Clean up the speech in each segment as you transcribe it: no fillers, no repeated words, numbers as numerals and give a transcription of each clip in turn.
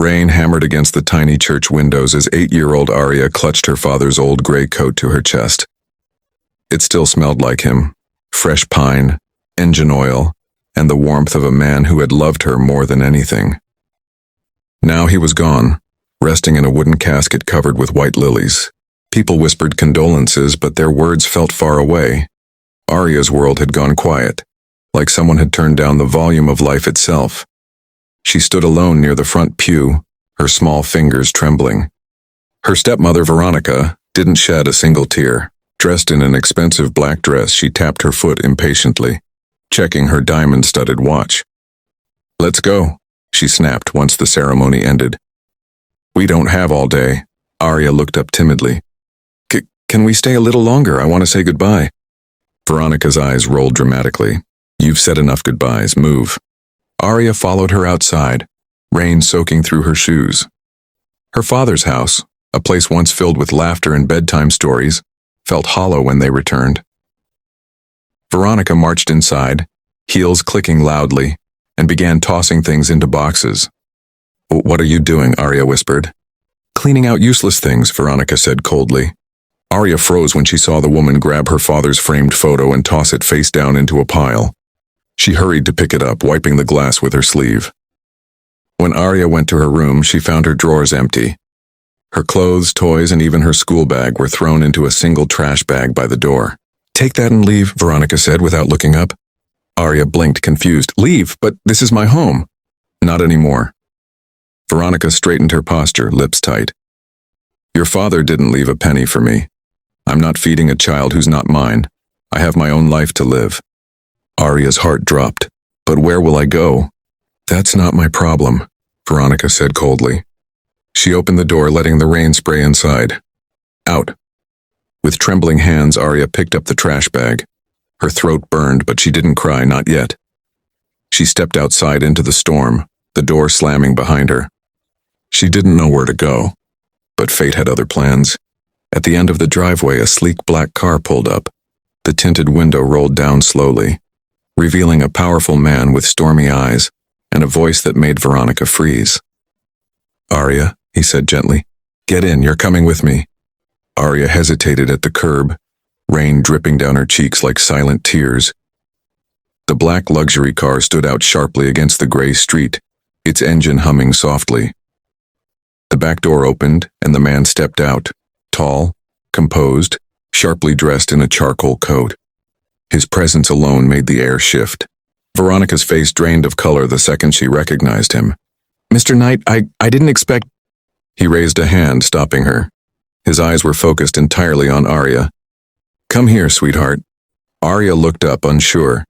Rain hammered against the tiny church windows as 8-year-old Aria clutched her father's old gray coat to her chest. It still smelled like him, fresh pine, engine oil, and the warmth of a man who had loved her more than anything. Now he was gone, resting in a wooden casket covered with white lilies. People whispered condolences, but their words felt far away. Aria's world had gone quiet, like someone had turned down the volume of life itself. She stood alone near the front pew, her small fingers trembling. Her stepmother, Veronica, didn't shed a single tear. Dressed in an expensive black dress, she tapped her foot impatiently, checking her diamond-studded watch. "Let's go," she snapped once the ceremony ended. "We don't have all day." Aria looked up timidly. Can we stay a little longer? I want to say goodbye." Veronica's eyes rolled dramatically. "You've said enough goodbyes. Move." Aria followed her outside, rain soaking through her shoes. Her father's house, a place once filled with laughter and bedtime stories, felt hollow when they returned. Veronica marched inside, heels clicking loudly, and began tossing things into boxes. "What are you doing?" Aria whispered. "Cleaning out useless things," Veronica said coldly. Aria froze when she saw the woman grab her father's framed photo and toss it face down into a pile. She hurried to pick it up, wiping the glass with her sleeve. When Aria went to her room, she found her drawers empty. Her clothes, toys, and even her school bag were thrown into a single trash bag by the door. "Take that and leave," Veronica said without looking up. Aria blinked, confused. "Leave? But this is my home." "Not anymore." Veronica straightened her posture, lips tight. "Your father didn't leave a penny for me. I'm not feeding a child who's not mine. I have my own life to live." Aria's heart dropped. "But where will I go?" "That's not my problem," Veronica said coldly. She opened the door, letting the rain spray inside. "Out." With trembling hands, Aria picked up the trash bag. Her throat burned, but she didn't cry, not yet. She stepped outside into the storm, the door slamming behind her. She didn't know where to go, but fate had other plans. At the end of the driveway, a sleek black car pulled up. The tinted window rolled down slowly, revealing a powerful man with stormy eyes and a voice that made Veronica freeze. "Aria," he said gently, "get in, you're coming with me." Aria hesitated at the curb, rain dripping down her cheeks like silent tears. The black luxury car stood out sharply against the gray street, its engine humming softly. The back door opened, and the man stepped out, tall, composed, sharply dressed in a charcoal coat. His presence alone made the air shift. Veronica's face drained of color the second she recognized him. "Mr. Knight, I didn't expect—" He raised a hand, stopping her. His eyes were focused entirely on Aria. "Come here, sweetheart." Aria looked up, unsure.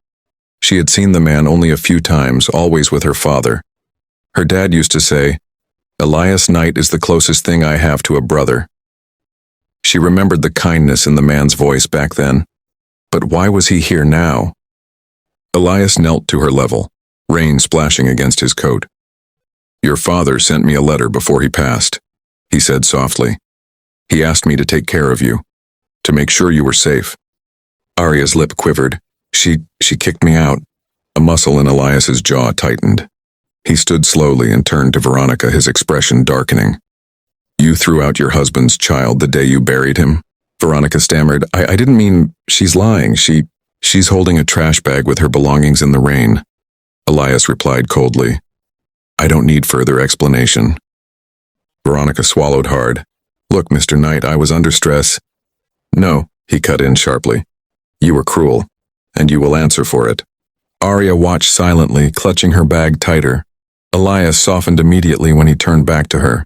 She had seen the man only a few times, always with her father. Her dad used to say, "Elias Knight is the closest thing I have to a brother." She remembered the kindness in the man's voice back then. But why was he here now? Elias knelt to her level, rain splashing against his coat. "Your father sent me a letter before he passed," he said softly. "He asked me to take care of you, to make sure you were safe." Aria's lip quivered. She kicked me out." A muscle in Elias's jaw tightened. He stood slowly and turned to Veronica, his expression darkening. "You threw out your husband's child the day you buried him?" Veronica stammered. I didn't mean..." "She's lying. She's holding a trash bag with her belongings in the rain." Elias replied coldly. "I don't need further explanation." Veronica swallowed hard. "Look, Mr. Knight, I was under stress." "No," he cut in sharply. "You were cruel, and you will answer for it." Aria watched silently, clutching her bag tighter. Elias softened immediately when he turned back to her.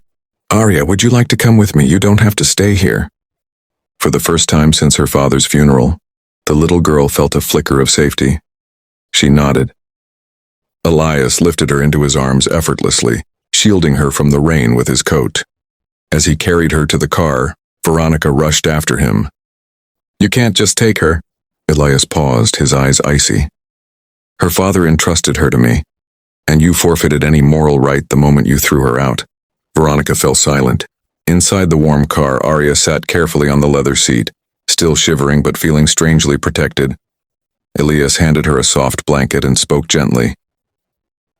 "Aria, would you like to come with me? You don't have to stay here." For the first time since her father's funeral, the little girl felt a flicker of safety. She nodded. Elias lifted her into his arms effortlessly, shielding her from the rain with his coat. As he carried her to the car, Veronica rushed after him. "You can't just take her." Elias paused, his eyes icy. "Her father entrusted her to me, and you forfeited any moral right the moment you threw her out." Veronica fell silent. Inside the warm car, Aria sat carefully on the leather seat, still shivering but feeling strangely protected. Elias handed her a soft blanket and spoke gently.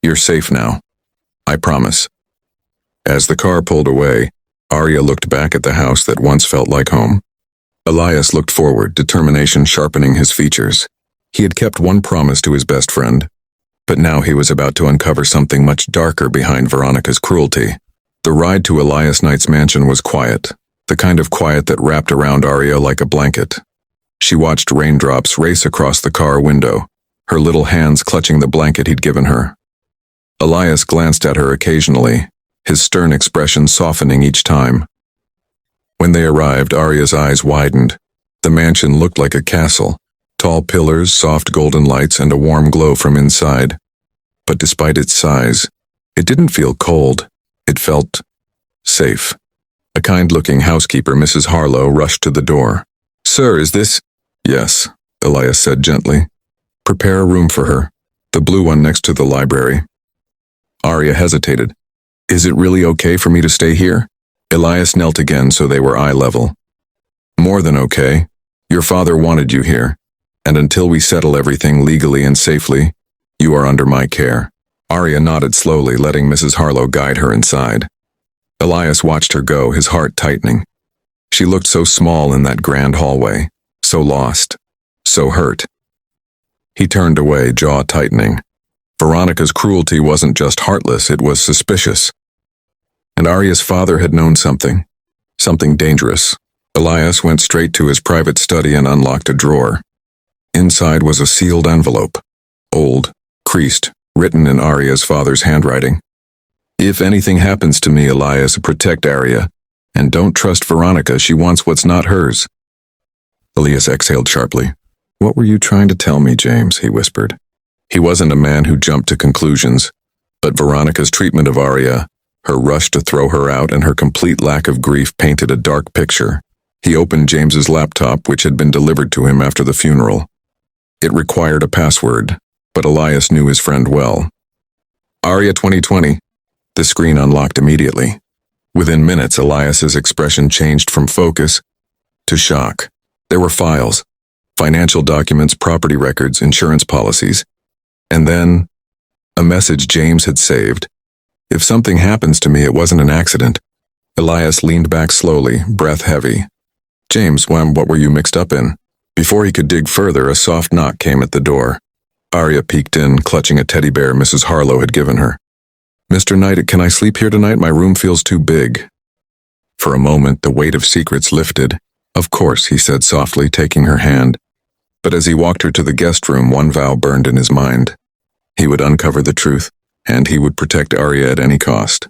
"You're safe now. I promise." As the car pulled away, Aria looked back at the house that once felt like home. Elias looked forward, determination sharpening his features. He had kept one promise to his best friend, but now he was about to uncover something much darker behind Veronica's cruelty. The ride to Elias Knight's mansion was quiet, the kind of quiet that wrapped around Aria like a blanket. She watched raindrops race across the car window, her little hands clutching the blanket he'd given her. Elias glanced at her occasionally, his stern expression softening each time. When they arrived, Aria's eyes widened. The mansion looked like a castle, tall pillars, soft golden lights, and a warm glow from inside. But despite its size, it didn't feel cold. It felt safe. A kind-looking housekeeper, Mrs. Harlow, rushed to the door. "Sir, is this—" "Yes," Elias said gently. "Prepare a room for her, the blue one next to the library." Aria hesitated. "Is it really okay for me to stay here?" Elias knelt again so they were eye level. "More than okay. Your father wanted you here, and until we settle everything legally and safely, you are under my care." Aria nodded slowly, letting Mrs. Harlow guide her inside. Elias watched her go, his heart tightening. She looked so small in that grand hallway, so lost, so hurt. He turned away, jaw tightening. Veronica's cruelty wasn't just heartless, it was suspicious. And Aria's father had known something dangerous. Elias went straight to his private study and unlocked a drawer. Inside was a sealed envelope, old, creased, written in Aria's father's handwriting. "If anything happens to me, Elias, protect Aria, and don't trust Veronica, she wants what's not hers." Elias exhaled sharply. "What were you trying to tell me, James?" he whispered. He wasn't a man who jumped to conclusions, but Veronica's treatment of Aria, her rush to throw her out, and her complete lack of grief painted a dark picture. He opened James's laptop, which had been delivered to him after the funeral. It required a password, but Elias knew his friend well. "Aria 2020. The screen unlocked immediately. Within minutes, Elias's expression changed from focus to shock. There were files, financial documents, property records, insurance policies, and then a message James had saved. "If something happens to me, it wasn't an accident." Elias leaned back slowly, breath heavy. "James, what were you mixed up in?" Before he could dig further, a soft knock came at the door. Aria peeked in, clutching a teddy bear Mrs. Harlow had given her. "Mr. Knight, can I sleep here tonight? My room feels too big." For a moment, the weight of secrets lifted. "Of course," he said softly, taking her hand. But as he walked her to the guest room, one vow burned in his mind. He would uncover the truth, and he would protect Aria at any cost.